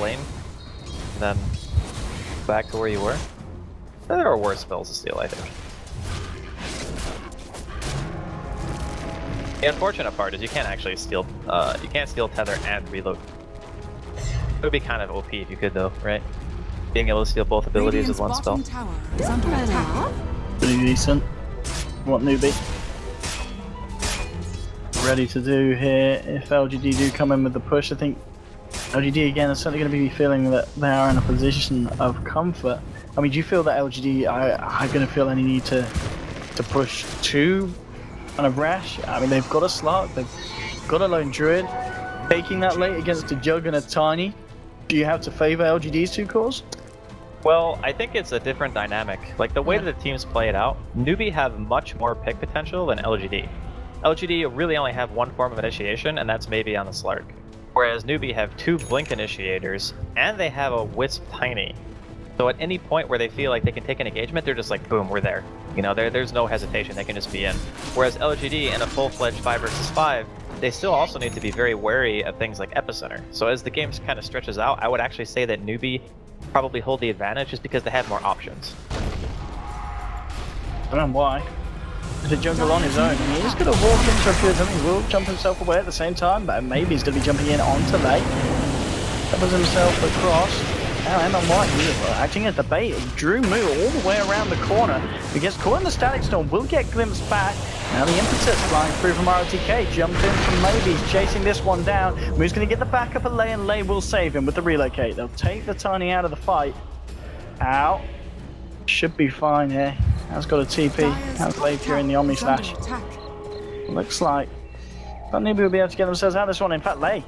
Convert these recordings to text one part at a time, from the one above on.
lane, and then back to where you were. There are worse spells to steal, I think. The unfortunate part is you can't actually steal. You can't steal tether and reload. It would be kind of OP if you could, though, right? Being able to steal both abilities with one spell. Tower is under attack. Pretty decent. What NEWBEE ready to do here if LGD do come in with the push? I think LGD again are certainly going to be feeling that they are in a position of comfort. I mean, do you feel that LGD are going to feel any need to push too kind of rash? I mean, they've got a Slark, they've got a Lone Druid. Taking that late against a Jug and a Tiny, do you have to favor LGD's two cores? Well, I think it's a different dynamic. Like, the way that the teams play it out, NEWBEE have much more pick potential than LGD. LGD really only have one form of initiation, and that's maybe on the Slark. Whereas NEWBEE have two Blink initiators, and they have a Wisp Tiny. So at any point where they feel like they can take an engagement, they're just like, boom, we're there. You know, there's no hesitation, they can just be in. Whereas LGD in a full-fledged 5 versus 5, they still also need to be very wary of things like Epicenter. So as the game kind of stretches out, I would actually say that NEWBEE probably hold the advantage just because they have more options. I don't know why. The jungle on his own. He is going to walk into a few of them. He will jump himself away at the same time, but maybe he's going to be jumping in onto late. Doubles himself across. Now Emma White, he is acting as the bait. Drew Moo all the way around the corner. He gets caught in the static storm, will get glimpsed back. Now the impetus flying through from ROTK. Jumped in from Maybe, chasing this one down. Moo's going to get the backup of Lei, and Lei will save him with the relocate. They'll take the Tiny out of the fight. Out. Should be fine here. Has got a TP. Has Lei during the Omni Slash. Looks like NEWBEE will be able to get themselves out of this one. In fact, Lei,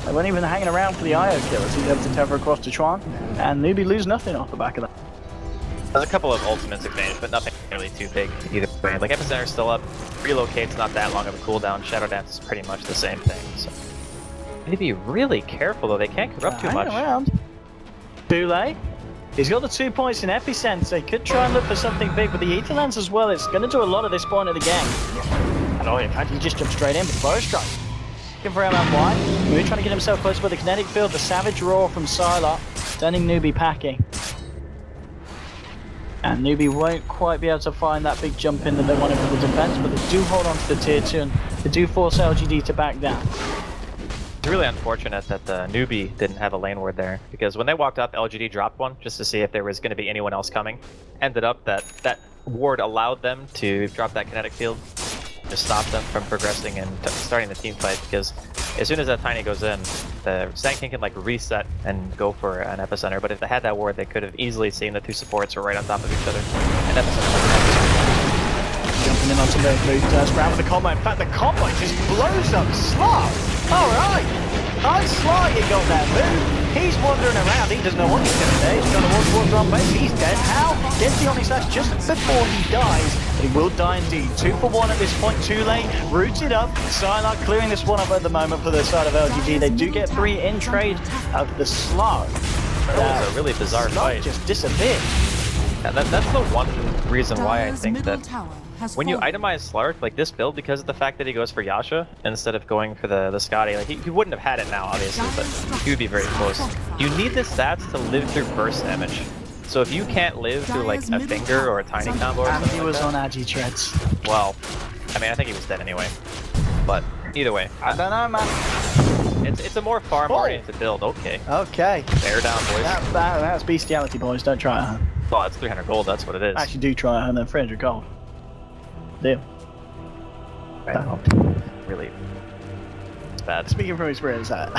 they weren't even hanging around for the IO kill as he's able to tether across to Chuan, and NEWBEE lose nothing off the back of that. There's a couple of ultimates advantage, but nothing really too big either way. Like, Epicenter's still up, Relocate's not that long of a cooldown, Shadow Dance is pretty much the same thing, so... Need to be really careful though, they can't corrupt too much. Around. Too late. He's got the 2 points in Epicenter. He could try and look for something big, but the Ether Lance as well, it's going to do a lot at this point of the game. And oh, in fact, he just jumped straight in with the Bow Strike. Looking for Emma White. Moo trying to get himself close by the kinetic field. The Savage Roar from Psylocke, sending NEWBEE packing. And NEWBEE won't quite be able to find that big jump in that they wanted for the defense, but they do hold on to the tier 2 and they do force LGD to back down. It's really unfortunate that the NEWBEE didn't have a lane ward there, because when they walked up, LGD dropped one just to see if there was going to be anyone else coming. Ended up that ward allowed them to drop that kinetic field to stop them from progressing and starting the team fight, because as soon as that Tiny goes in, the Sand King can like reset and go for an Epicenter, but if they had that ward, they could have easily seen the two supports were right on top of each other. And Epicenter jumping in onto the blue round for the combo. In fact, the combo just blows up Slark. Alright, nice Slark you got there, Moo. He's wandering around, he doesn't know what he's going to do. He's trying to walk towards run base, he's dead. How? Gets the Omni Slash just before he dies. But he will die indeed. 2 for 1 at this point, too late. Rooted up. Psylocke clearing this one up at the moment for the side of LGD. They do get 3 in trade of the Slark. That was a really bizarre fight. Just disappeared. Yeah, that's the one reason why I think that when you itemize Slark, like this build, because of the fact that he goes for Yasha instead of going for the Scotty, like he wouldn't have had it now, obviously, but he would be very close. You need the stats to live through burst damage. So if you can't live through like a finger or a tiny combo or something he was on Agi Treads. Well, I mean, I think he was dead anyway. But either way, I don't know, man. It's a more farm-oriented build. Okay. Okay. Bear down, boys. That's bestiality, boys. Don't try it, huh? Well, it's 300 gold. That's what it is. Actually, do try it, and then 300 gold. Deal. Right. Really, it's bad. Speaking from experience, that.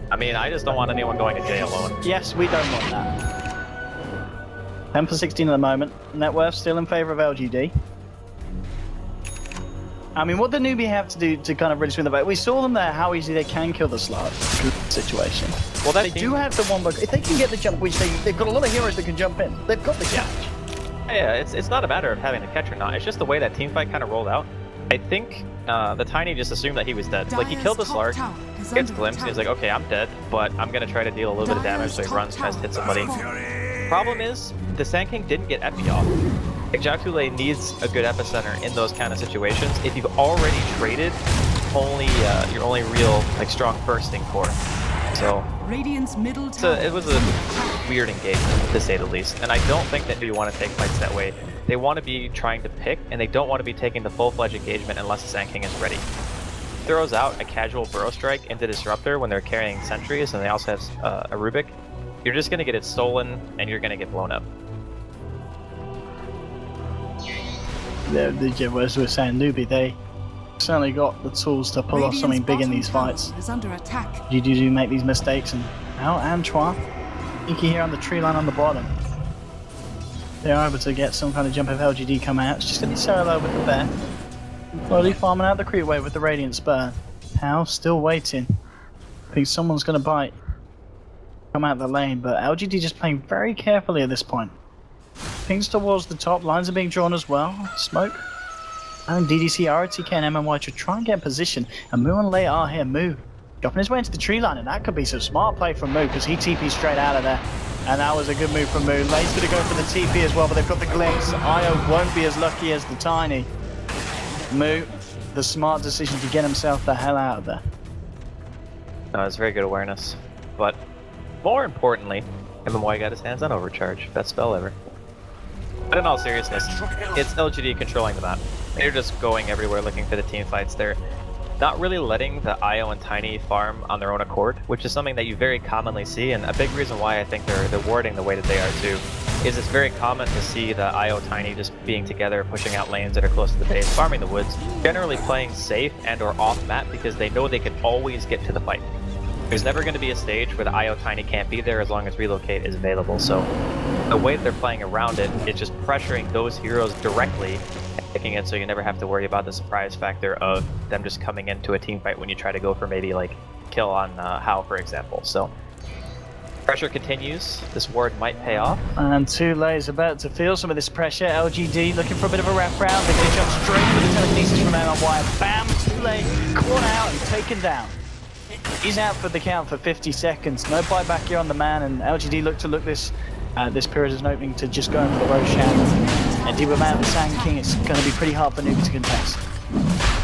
I mean, I just don't want anyone going to jail alone. Yes, we don't want that. 10 for 16 at the moment. Net worth still in favor of LGD. I mean, what the NEWBEE have to do to kind of really swing the vote? We saw them there, how easy they can kill the Slark situation. Well, they do have the one, but if they can get the jump, which they've got a lot of heroes that can jump in. They've got the catch. Yeah, it's not a matter of having the catch or not. It's just the way that teamfight kind of rolled out. I think the Tiny just assumed that he was dead. Like, he killed the Slark, gets glimpsed, he's like, okay, I'm dead, but I'm going to try to deal a little bit of damage, so he runs, tries to hit somebody. Problem is, the Sand King didn't get Epi off. Like, Jactule needs a good Epicenter in those kind of situations. If you've already traded, your only real like strong bursting core. So Radiant's middle So tower. it was a weird engagement, to say the least, and I don't think that you want to take fights that way. They want to be trying to pick, and they don't want to be taking the full-fledged engagement unless the Sand King is ready. Throws out a casual burrow strike into Disruptor when they're carrying sentries, and they also have a Rubik. You're just going to get it stolen, and you're going to get blown up. As we were saying, NEWBEE, they certainly got the tools to pull off something big in these fights. Is under attack. You do make these mistakes, and now Antoine, Inky here on the tree line on the bottom. They're able to get some kind of jump if LGD come out. It's just going to be solo with the bear. Slowly farming out the creep wave with the Radiant Spur. How still waiting. I think someone's going to bite. Come out the lane, but LGD just playing very carefully at this point. Pings towards the top, lines are being drawn as well. Smoke. And DDC, RTK, and MMY to try and get in position. And Moo and Lei are here. Moo dropping his way into the tree line, and that could be some smart play from Moo because he TP'd straight out of there. And that was a good move from Moo. Lei's going to go for the TP as well, but they've got the glimpse. Io won't be as lucky as the Tiny. Moo, the smart decision to get himself the hell out of there. No, it's very good awareness. But more importantly, MMY got his hands on Overcharge. Best spell ever. But in all seriousness, it's LGD controlling the map. They're just going everywhere looking for the team fights. They're not really letting the IO and Tiny farm on their own accord, which is something that you very commonly see, and a big reason why I think they're warding the way that they are too, is it's very common to see the IO Tiny just being together, pushing out lanes that are close to the base, farming the woods, generally playing safe and or off map because they know they can always get to the fight. There's never going to be a stage where the IO Tiny can't be there as long as relocate is available, so the way that they're playing around it, it's just pressuring those heroes directly, taking it so you never have to worry about the surprise factor of them just coming into a team fight when you try to go for maybe like kill on Hao, for example. So pressure continues. This ward might pay off. And Tule is about to feel some of this pressure. LGD looking for a bit of a wrap round. They're going to jump straight for the telekinesis from MMY. Bam! Tule caught out and taken down. He's out for the count for 50 seconds. No buyback here on the man, and LGD look this period as an opening to just go in for the Roshan. And deep amount of Sand King, it's going to be pretty hard for NEWBEE to contest.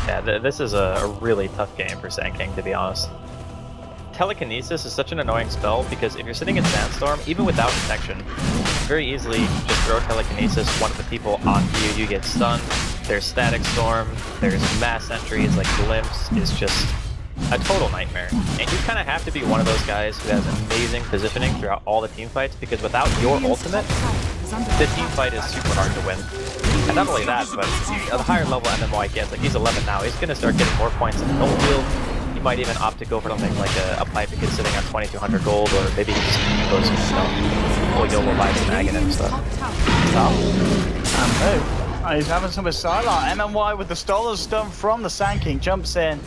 Yeah, this is a really tough game for Sand King, to be honest. Telekinesis is such an annoying spell because if you're sitting in Sandstorm, even without detection, very easily just throw Telekinesis, one of the people onto you, you get stunned. There's Static Storm, there's mass entries like Glimpse, is just a total nightmare. And you kind of have to be one of those guys who has amazing positioning throughout all the team fights because without your ultimate, the team fight is super hard to win. And not only that, but at the higher level MMY gets, like he's 11 now, he's going to start getting more points in the no field. He might even opt to go for something like a pipe because sitting on 2200 gold, or maybe he just goes, full YOLO vibes and Agon and stuff. He's having some with Sylar. MMY with the Stolen Stun from the Sand King jumps in.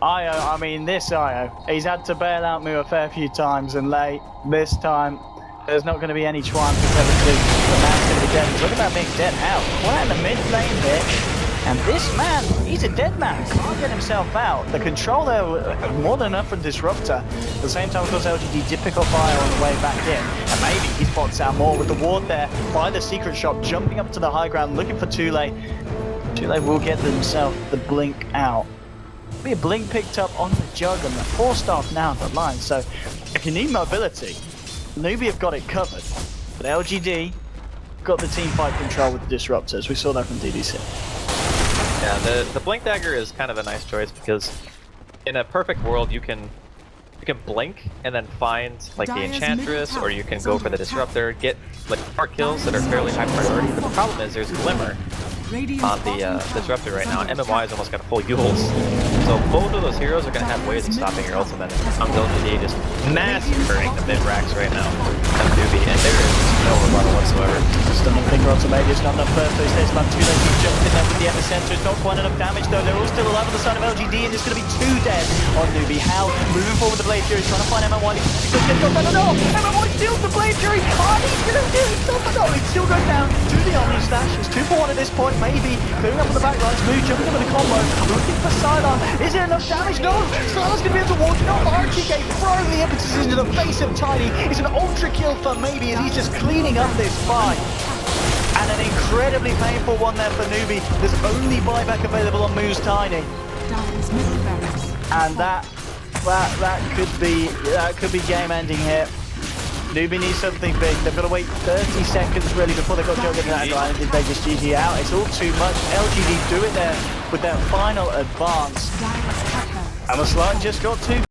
This IO, he's had to bail out Moo a fair few times, and late this time, there's not going to be any chance for Kevin to. The man's going to be dead. Look at that being dead out. Caught out in the mid lane here, and this man, he's a dead man. Can't get himself out. The control there, more than enough for Disruptor. At the same time, of course, LGD did pick up fire on the way back in, and maybe he spots out more with the ward there by the secret shop, jumping up to the high ground, looking for Tule. Tule will get themselves the blink out. Be a blink picked up on the jug and the 4-staff now on the line. So if you need mobility, NEWBEE have got it covered. But LGD got the team fight control with the disruptors. We saw that from DDC. Yeah, the blink dagger is kind of a nice choice because in a perfect world you can blink and then find like the enchantress, or you can go for the disruptor, get like part kills that are fairly high priority. But the problem is there's glimmer on the disruptor right now. MMY has almost got full Yules. So both of those heroes are going to have ways of stopping your ultimate. LGD just massacring the mid-racks right now of NEWBEE, and there is no rebuttal whatsoever. Stunning finger on maybe it's not enough first, so he stays about 2 lanes. He's jumped in there with the epicenter. It's not quite enough damage though. They're all still alive on the side of LGD, and there's going to be 2 dead on NEWBEE. How moving forward with the Blade Fury, trying to find MMY. He's going to get knocked down. MMY steals the Blade Fury. He's going to do something. No, he still goes down to the Omni Stash. It's 2 for 1 at this point, maybe. Clearing up on the back lines, Moo jumping in with a combo, looking for Sylar. Is it enough damage? No! Sylar's going to be able to walk it off. RTK throwing the impetus into the face of Tiny. It's an ultra kill for maybe as he's just cleaning up this fight. And an incredibly painful one there for NEWBEE. There's only buyback available on Moo's Tiny. And that that could be game ending here. NEWBEE needs something big. They've got to wait 30 seconds really before they got Joe getting that advantage. They just GG out. It's all too much. LGD do it there with their final advance. And the slide just got too